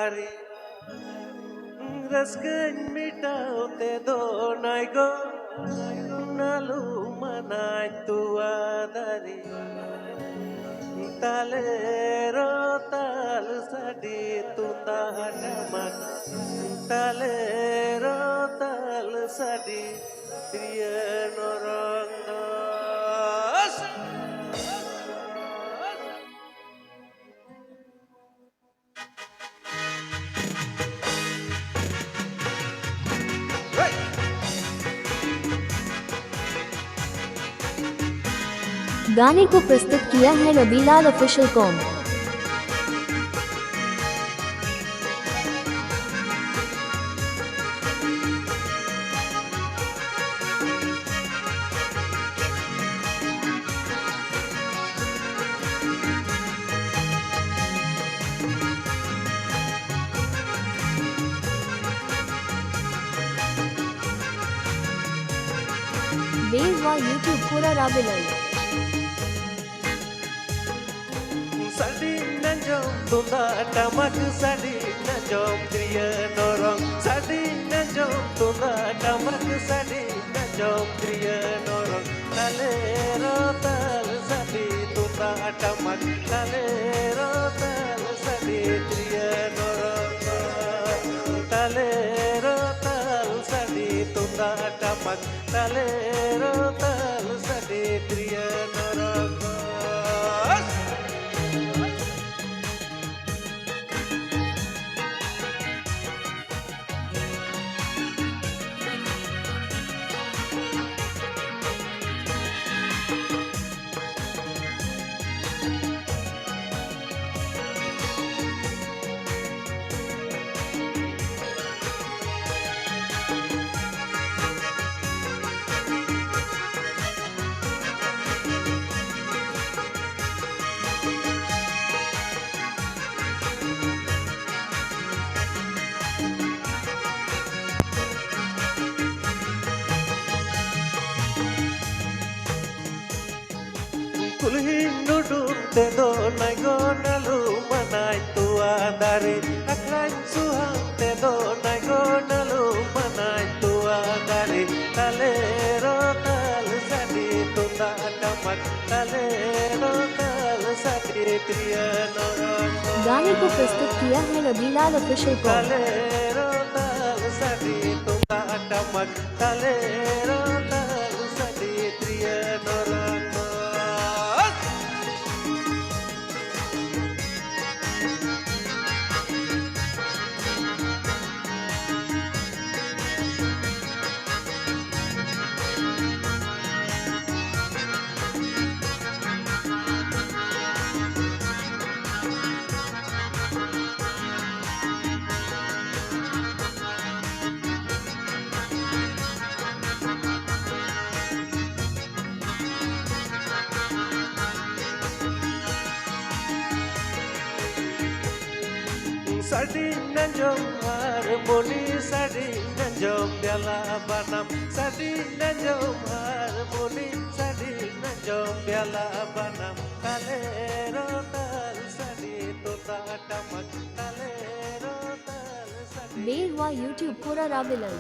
dari raskañ mitaw te do nay go nalu manañ tuwa dari talero tal sadi tunda hadaman talero tal sadi priya noranga गाने को प्रस्तुत किया है Rabilal official com. Belwa YouTube पूरा राबिलाई sadi nanjom tunda tamak sadi nanjom kriya norong sadi nanjom tunda tamak sadi nanjom kriya norong talero tal sadi tunda tamak talero tal sadi kriya norong talero tal sadi tunda tamak talero tal sadi kriya norong kulhin nudum te do nai go nalu manai tua dari aklain suhang te do nai go nalu manai tua dari talero tal sadi tunda damak talero tal sadi kriya norong गाने को प्रस्तुत किया है Rabilal official com. talero tal sadi tunda damak talero tal sadi kriya norong sadi nanjom harmoni sadi nanjom biala banam sadi nanjom harmoni sadi nanjom biala banam talero tal sadi tota tamak talero tal sadi Belwa YouTube पूरा राबिलाई